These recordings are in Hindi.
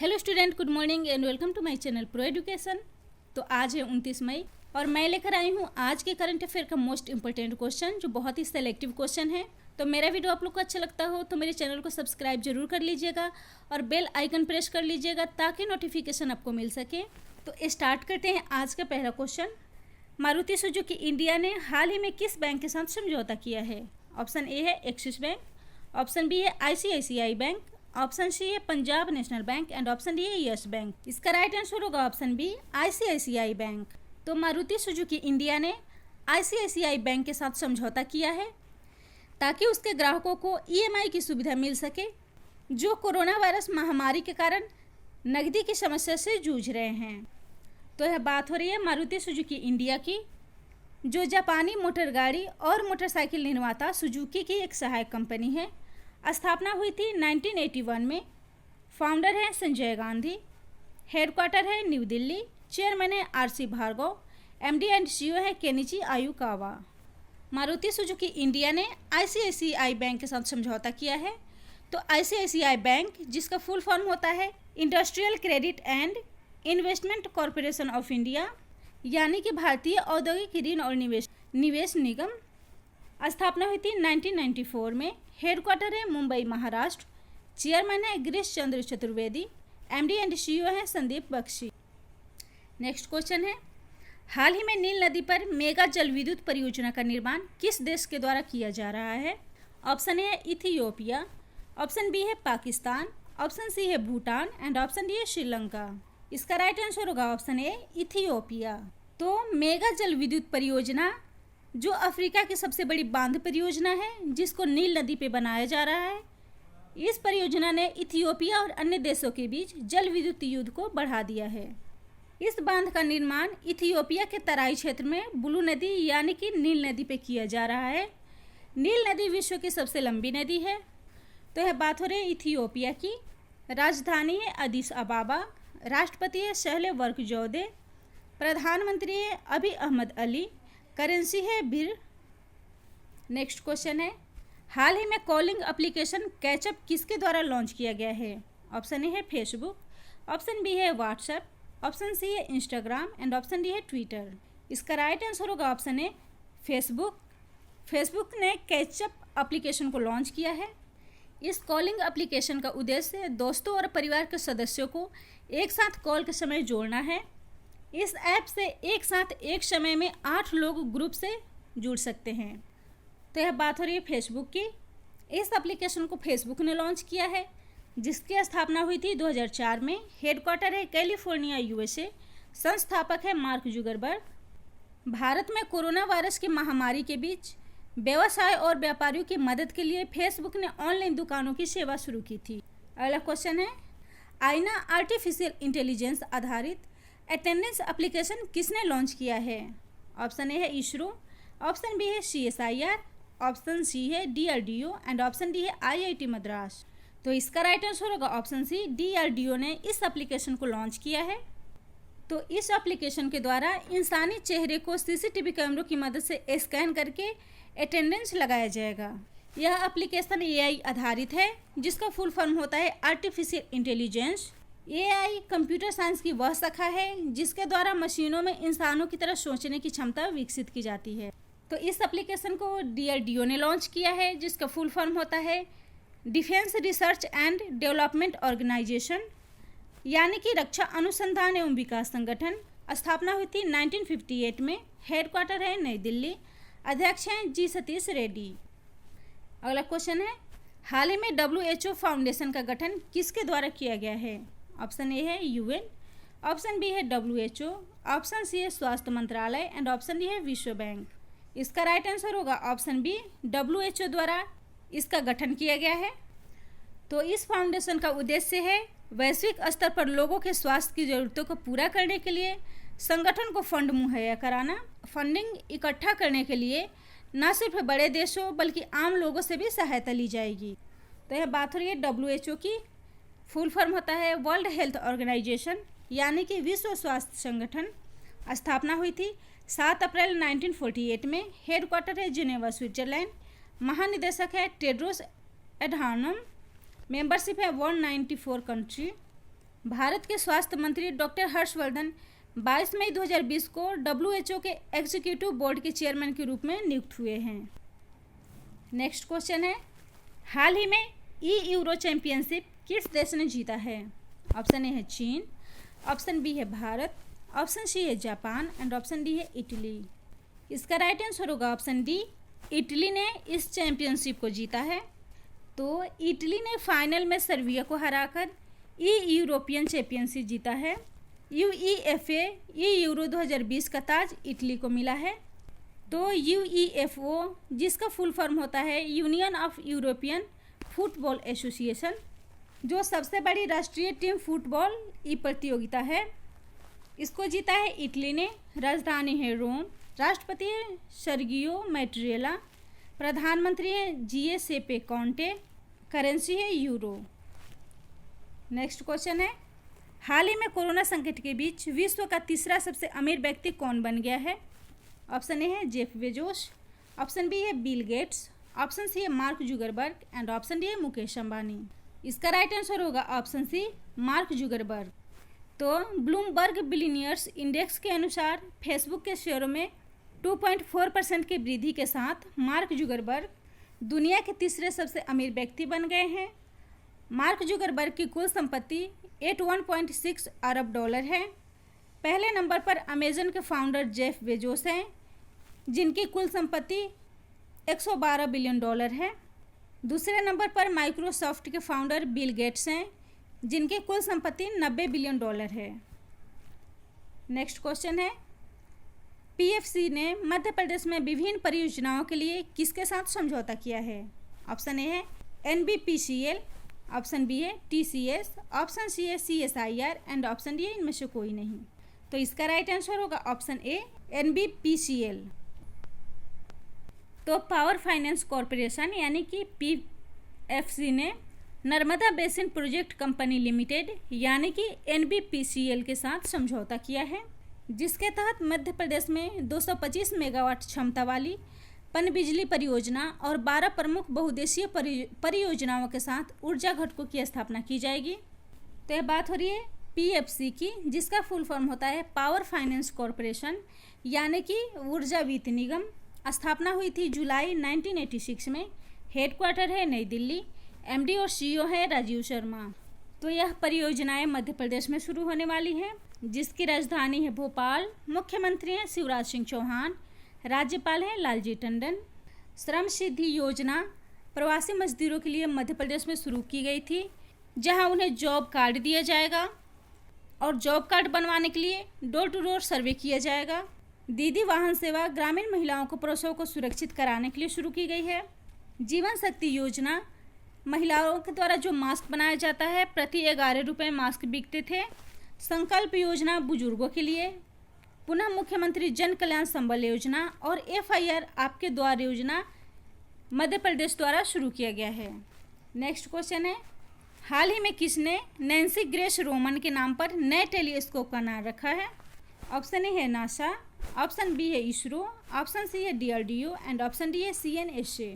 Hello student, good morning and welcome to my channel Pro Education. तो आज है 29 मई और मैं लेकर आई हूँ आज के करंट अफेयर का मोस्ट इंपॉर्टेंट क्वेश्चन, जो बहुत ही सेलेक्टिव क्वेश्चन है। तो मेरा वीडियो आप लोग को अच्छा लगता हो तो मेरे चैनल को सब्सक्राइब जरूर कर लीजिएगा और बेल आइकन प्रेस कर लीजिएगा ताकि नोटिफिकेशन आपको मिल सके। तो स्टार्ट करते हैं आज का पहला क्वेश्चन। मारुति सुजुकी इंडिया ने हाल ही में किस बैंक के साथ समझौता किया है? ऑप्शन ए है एक्सिस बैंक, ऑप्शन बी है ICICI बैंक, ऑप्शन सी है Punjab national bank and option D है यस बैंक। इसका राइट आंसर होगा ऑप्शन बी ICICI बैंक। तो मारुति सुजुकी इंडिया ने ICICI बैंक के साथ समझौता किया है ताकि उसके ग्राहकों को EMI की सुविधा मिल सके, जो कोरोना वायरस महामारी के कारण नकदी की समस्या से जूझ रहे हैं। तो यह बात हो रही है मारुति सुजुकी इंडिया की, जो जापानी मोटर गाड़ी और मोटरसाइकिल निर्माता सुजुकी की एक सहायक कंपनी है। स्थापना हुई थी 1981 में। फाउंडर है संजय गांधी, हेडक्वार्टर है न्यू दिल्ली, चेयरमैन है RC Bhargava, MD and CEO है Kenichi Ayukawa. Maruti Suzuki India ने ICICI बैंक के साथ समझौता किया है। तो ICICI बैंक, जिसका फुल फॉर्म होता है industrial credit and investment corporation of India, यानी कि भारतीय औद्योगिक ऋण और निवेश निगम, स्थापना हुई थी 1994 में। हेडक्वार्टर है मुंबई महाराष्ट्र, चेयरमैन है Girish Chandra Chaturvedi, MD and CEO है संदीप बख्शी। नेक्स्ट क्वेश्चन है, हाल ही में नील नदी पर मेगा जल विद्युत परियोजना का निर्माण किस देश के द्वारा किया जा रहा है? ऑप्शन ए है इथियोपिया, ऑप्शन बी है पाकिस्तान, ऑप्शन सी है भूटान एंड ऑप्शन डी है श्रीलंका। इसका राइट आंसर होगा ऑप्शन ए इथियोपिया। तो मेगा जल विद्युत परियोजना जो अफ्रीका की सबसे बड़ी बांध परियोजना है, जिसको नील नदी पे बनाया जा रहा है। इस परियोजना ने इथियोपिया और अन्य देशों के बीच जल विद्युत युद्ध को बढ़ा दिया है। इस बांध का निर्माण इथियोपिया के तराई क्षेत्र में ब्लू नदी यानी कि नील नदी पे किया जा रहा है। नील नदी विश्व की सबसे लंबी नदी है। तो यह बात हो रही है इथियोपिया की। राजधानी है अदिस अबाबा, राष्ट्रपति है शहले वर्क जौदे, प्रधानमंत्री है अभी अहमद अली, करेंसी है बिर। नेक्स्ट क्वेश्चन है, हाल ही में कॉलिंग एप्लीकेशन कैचअप किसके द्वारा लॉन्च किया गया है? ऑप्शन ए है फेसबुक, ऑप्शन बी है व्हाट्सएप, ऑप्शन सी है इंस्टाग्राम एंड ऑप्शन डी है ट्विटर। इसका राइट आंसर होगा ऑप्शन ए फेसबुक। फेसबुक ने कैचअप एप्लीकेशन को लॉन्च किया है। इस कॉलिंग एप्लीकेशन का उद्देश्य दोस्तों और परिवार के सदस्यों को एक साथ कॉल के समय जोड़ना है। इस ऐप से एक साथ एक समय में 8 लोग ग्रुप से जुड़ सकते हैं। तो यह बात हो रही है फेसबुक की। इस एप्लीकेशन को फेसबुक ने लॉन्च किया है, जिसकी स्थापना हुई थी 2004 में। हेडक्वार्टर है कैलिफोर्निया USA, संस्थापक है मार्क जुगरबर्ग। भारत में कोरोना वायरस की महामारी के बीच व्यवसाय और व्यापारियों की मदद के लिए फेसबुक ने ऑनलाइन दुकानों की सेवा शुरू की थी। अगला क्वेश्चन है, आईना आर्टिफिशियल इंटेलिजेंस आधारित अटेंडेंस एप्लीकेशन किसने लॉन्च किया है? ऑप्शन ए है इसरो, ऑप्शन बी है CSIR, ऑप्शन सी है DRDO एंड ऑप्शन डी है IIT मद्रास। तो इसका राइट आंसर होगा ऑप्शन सी DRDO ने इस एप्लीकेशन को लॉन्च किया है। तो इस एप्लीकेशन के द्वारा इंसानी चेहरे को CCTV कैमरों की मदद से स्कैन करके अटेंडेंस लगाया जाएगा। यह एप्लीकेशन AI आधारित है, जिसका फुल फॉर्म होता है artificial intelligence. AI computer science की वह शाखा है जिसके द्वारा मशीनों में इंसानों की तरह सोचने की क्षमता विकसित की जाती है। तो इस एप्लीकेशन को DRDO ने लॉन्च किया है, जिसका फुल फॉर्म होता है defence research and development organisation, यानी कि रक्षा अनुसंधान एवं विकास संगठन। स्थापना हुई थी 1958 में। हेडक्वार्टर है नई दिल्ली, अध्यक्ष हैं G सतीश रेड्डी। अगला क्वेश्चन है, हाल ही में WHO फाउंडेशन का गठन किसके द्वारा किया गया है? ऑप्शन ए है UN, ऑप्शन बी है WHO, ऑप्शन सी है स्वास्थ्य मंत्रालय एंड ऑप्शन डी है विश्व बैंक। इसका राइट आंसर होगा ऑप्शन बी WHO द्वारा इसका गठन किया गया है। तो इस फाउंडेशन का उद्देश्य है वैश्विक स्तर पर लोगों के स्वास्थ्य की जरूरतों को पूरा करने के लिए संगठन को फंड मुहैया कराना। फंडिंग इकट्ठा करने के लिए न सिर्फ बड़े देशों बल्कि आम लोगों से भी सहायता ली जाएगी। तो यह बात हो रही है WHO की। फुल फॉर्म होता है वर्ल्ड हेल्थ ऑर्गेनाइजेशन, यानी कि विश्व स्वास्थ्य संगठन। स्थापना हुई थी 7 अप्रैल 1948 में। हेडक्वार्टर है जिनेवा स्विट्जरलैंड। महानिदेशक है टेड्रोस एडहानम। मेंबरशिप है 194 कंट्री। भारत के स्वास्थ्य मंत्री डॉक्टर हर्षवर्धन 22 मई 2020 को WHO के एग्जीक्यूटिव बोर्ड के चेयरमैन के रूप में नियुक्त हुए हैं। नेक्स्ट क्वेश्चन है, हाल ही में यूरो चैंपियनशिप किस देश ने जीता है? ऑप्शन ए है चीन, ऑप्शन बी है भारत, ऑप्शन सी है जापान एंड ऑप्शन डी है इटली। इसका राइट आंसर होगा ऑप्शन डी, इटली ने इस चैंपियनशिप को जीता है। तो इटली ने फाइनल में सर्बिया को हराकर यूरोपियन चैंपियनशिप जीता है। UEFA यूरो 2020 का ताज इटली को मिला है। तो UEFO, जिसका फुल फॉर्म होता है union of European football association, जो सबसे बड़ी राष्ट्रीय टीम फुटबॉल प्रतियोगिता है, इसको जीता है इटली ने। राजधानी है रोम, राष्ट्रपति है सर्गियो मैट्रेला, प्रधानमंत्री है जिउसेप्पे कॉन्टे, करेंसी है यूरो। नेक्स्ट क्वेश्चन है, हाल ही में कोरोना संकट के बीच विश्व का तीसरा सबसे अमीर व्यक्ति कौन बन गया है? ऑप्शन ए है जेफ बेजोस, ऑप्शन बी है बिल गेट्स, ऑप्शन सी है mark Zuckerberg and option D है मुकेश अंबानी। इसका राइट आंसर होगा ऑप्शन सी, मार्क जुगरबर्ग। तो ब्लूमबर्ग बिलियनियर्स इंडेक्स के अनुसार फेसबुक के शेयरों में 2.4% की वृद्धि के साथ मार्क जुगरबर्ग दुनिया के तीसरे सबसे अमीर व्यक्ति बन गए हैं। मार्क जुगरबर्ग की कुल संपत्ति 81.6 अरब डॉलर है। पहले नंबर पर अमेजन के फाउंडर जेफ बेजोस हैं, जिनकी कुल संपत्ति 112 बिलियन डॉलर है। दूसरे नंबर पर माइक्रोसॉफ्ट के फाउंडर बिल गेट्स हैं, जिनकी कुल संपत्ति 90 बिलियन डॉलर है। नेक्स्ट क्वेश्चन है, PFC ने मध्य प्रदेश में विभिन्न परियोजनाओं के लिए किसके साथ समझौता किया है? ऑप्शन ए है NBPCL, ऑप्शन बी है TCS, ऑप्शन सी है CSIR एंड ऑप्शन डी है इनमें से कोई नहीं। तो इसका राइट आंसर होगा ऑप्शन ए, NBPCL। तो पावर फाइनेंस कॉरपोरेशन यानी कि PFC ने Narmada basin project company limited यानी कि NBPCL के साथ समझौता किया है, जिसके तहत मध्य प्रदेश में 225 मेगावाट क्षमता वाली पनबिजली परियोजना और 12 प्रमुख बहुउद्देशीय परियोजनाओं के साथ ऊर्जा घटकों की स्थापना की जाएगी। तो यह बात हो रही है PFC की, जिसका फुल फॉर्म होता है पावर फाइनेंस कॉरपोरेशन यानी कि ऊर्जा वित्त निगम। स्थापना हुई थी जुलाई 1986 में। हेडक्वार्टर है नई दिल्ली। MD और CEO है राजीव शर्मा। तो यह परियोजनाएं मध्य प्रदेश में शुरू होने वाली हैं, जिसकी राजधानी है भोपाल। मुख्यमंत्री हैं शिवराज सिंह चौहान, राज्यपाल हैं लालजी टंडन। श्रम सिद्धि योजना प्रवासी मजदूरों के लिए मध्य प्रदेश में शुरू की गई थी, जहां उन्हें जॉब कार्ड दिया जाएगा और जॉब कार्ड बनवाने के लिए डोर टू डोर सर्वे किया जाएगा। दीदी वाहन सेवा ग्रामीण महिलाओं को प्रसव को सुरक्षित कराने के लिए शुरू की गई है। जीवन शक्ति योजना, महिलाओं के द्वारा जो मास्क बनाया जाता है, प्रति 11 रुपये मास्क बिकते थे। संकल्प योजना बुजुर्गों के लिए। पुनः मुख्यमंत्री जन कल्याण संबल योजना और FIR आपके द्वार योजना मध्य प्रदेश द्वारा शुरू किया गया है। नेक्स्ट क्वेश्चन है, हाल ही में किसने नैन्सी ग्रेस रोमन के नाम पर नए टेलीस्कोप का नाम रखा है? ऑप्शन ए है नासा, ऑप्शन बी है इसरो, ऑप्शन सी है DRDO एंड ऑप्शन डी है CNSA।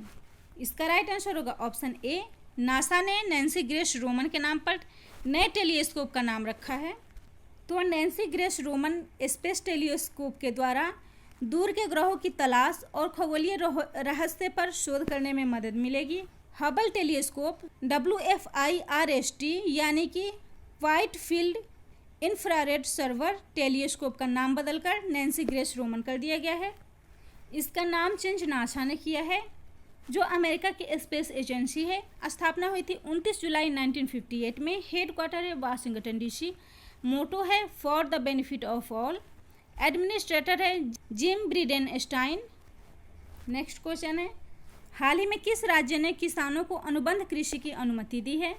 इसका राइट आंसर होगा ऑप्शन ए, नासा ने नैन्सी ग्रेस रोमन के नाम पर नए टेलीस्कोप का नाम रखा है। तो Nancy grace Roman space telescope के द्वारा दूर के ग्रहों की तलाश और खगोलीय रहस्य पर शोध करने में मदद मिलेगी। हबल टेलीस्कोप WFIRST यानी कि wide field infrared server telescope का नाम बदलकर नैन्सी ग्रेस रोमन कर दिया गया है। इसका नाम चेंज नासा ने किया है, जो अमेरिका की स्पेस एजेंसी है। स्थापना हुई थी 29 जुलाई 1958 में। हेडक्वार्टर है वाशिंगटन DC। मोटो है for the benefit of all. Administrator है जिम ब्रिडेनस्टाइन। नेक्स्ट क्वेश्चन है, हाल ही में किस राज्य ने किसानों को अनुबंध कृषि की अनुमति दी है?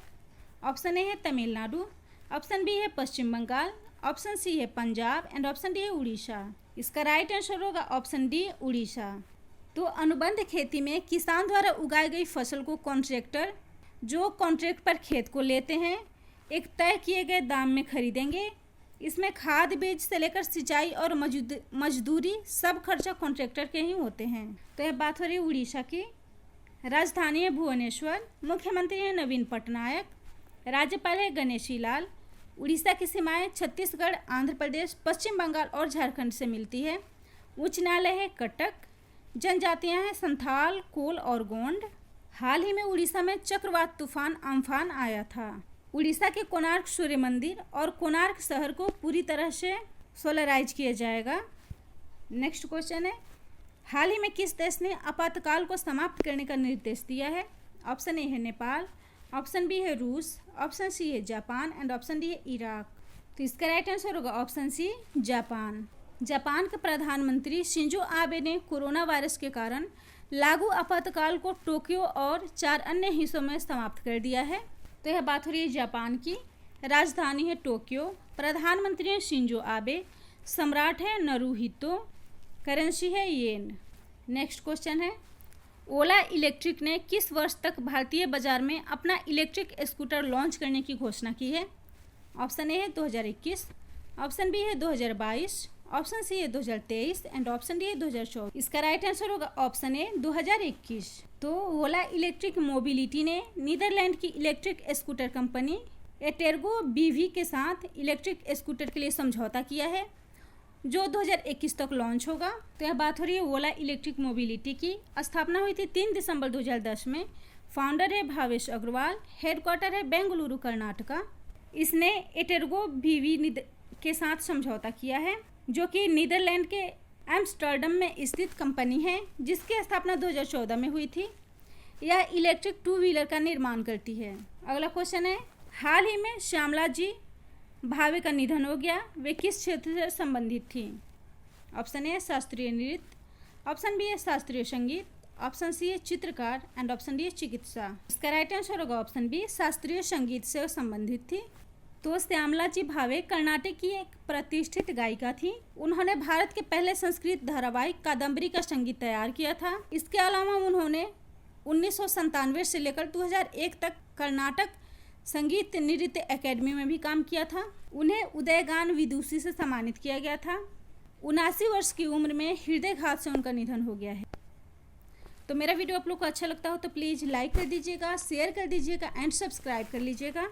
ऑप्शन ए है तमिलनाडु, ऑप्शन बी है पश्चिम बंगाल, ऑप्शन सी है पंजाब एंड ऑप्शन डी है उड़ीसा। इसका राइट आंसर होगा ऑप्शन डी, उड़ीसा। तो अनुबंध खेती में किसान द्वारा उगाई गई फसल को कॉन्ट्रैक्टर, जो कॉन्ट्रैक्ट पर खेत को लेते हैं, एक तय किए गए दाम में खरीदेंगे। इसमें खाद बीज से लेकर सिंचाई और मजदूरी सब खर्चा कॉन्ट्रैक्टर के ही होते हैं। तो यह बात हो रही है उड़ीसा की। राजधानी है भुवनेश्वर। मुख्यमंत्री है नवीन पटनायक। राज्यपाल है गणेशी लाल। उड़ीसा की सीमाएं छत्तीसगढ़, आंध्र प्रदेश, पश्चिम बंगाल और झारखंड से मिलती है। उच्च न्यायालय है कटक। जनजातियां हैं संथाल, कोल और गोंड। हाल ही में उड़ीसा में चक्रवात तूफान अम्फान आया था। उड़ीसा के कोणार्क सूर्य मंदिर और कोणार्क शहर को पूरी तरह से सोलराइज किया जाएगा। नेक्स्ट क्वेश्चन है, हाल ही में किस देश ने आपातकाल को समाप्त करने का निर्देश दिया है? ऑप्शन ए है नेपाल, ऑप्शन बी है रूस, ऑप्शन सी है जापान एंड ऑप्शन डी है इराक। तो इसका राइट आंसर होगा ऑप्शन सी, जापान। जापान के प्रधानमंत्री शिंजो आबे ने कोरोना वायरस के कारण लागू आपातकाल को टोक्यो और 4 अन्य हिस्सों में समाप्त कर दिया है। तो यह बात हो रही है जापान की। राजधानी है टोक्यो, प्रधानमंत्री है शिंजो आबे, सम्राट है नरूहितो, करेंसी है येन। नेक्स्ट क्वेश्चन है, ओला इलेक्ट्रिक ने किस वर्ष तक भारतीय बाजार में अपना इलेक्ट्रिक स्कूटर लॉन्च करने की घोषणा की है? ऑप्शन ए है 2021, ऑप्शन बी है 2022, ऑप्शन सी है 2023 एंड ऑप्शन डी है 2024। इसका राइट आंसर होगा ऑप्शन ए 2021। तो ओला इलेक्ट्रिक मोबिलिटी ने नीदरलैंड की इलेक्ट्रिक स्कूटर कंपनी एटेर्गो बीवी के साथ इलेक्ट्रिक स्कूटर के लिए समझौता किया है जो 2021 तक लॉन्च होगा। तो यह बात हो रही है ओला इलेक्ट्रिक मोबिलिटी की। स्थापना हुई थी 3 दिसंबर 2010 में। फाउंडर है भावेश अग्रवाल, हेडक्वार्टर है बेंगलुरु कर्नाटका। इसने एटेर्गो बीवी के साथ समझौता किया है जो कि नीदरलैंड के एम्स्टर्डम में स्थित कंपनी है जिसकी स्थापना 2014 में हुई थी। यह इलेक्ट्रिक 2 व्हीलर का निर्माण करती है। अगला क्वेश्चन है, हाल ही में श्यामला जी भावे का निधन हो गया, वे किस क्षेत्र से संबंधित थी? ऑप्शन ए शास्त्रीय नृत्य, ऑप्शन बी है शास्त्रीय संगीत, ऑप्शन सी है चित्रकार एंड ऑप्शन डी है चिकित्सा। इसका राइट आंसर होगा ऑप्शन बी, शास्त्रीय संगीत से संबंधित थी। तो श्यामला जी भावे कर्नाटक की एक प्रतिष्ठित गायिका थी। उन्होंने भारत के पहले संस्कृत धारावाहिक कादम्बरी का संगीत तैयार किया था। इसके अलावा उन्होंने 1997 से लेकर 2001 तक कर्नाटक संगीत नृत्य एकेडमी में भी काम किया था। उन्हें उदयगान विदुषी से सम्मानित किया गया था। 79 वर्ष की उम्र में हृदयघात से उनका निधन हो गया है। तो मेरा वीडियो आप लोग को अच्छा लगता हो तो प्लीज़ लाइक कर दीजिएगा, शेयर कर दीजिएगा एंड सब्सक्राइब कर लीजिएगा।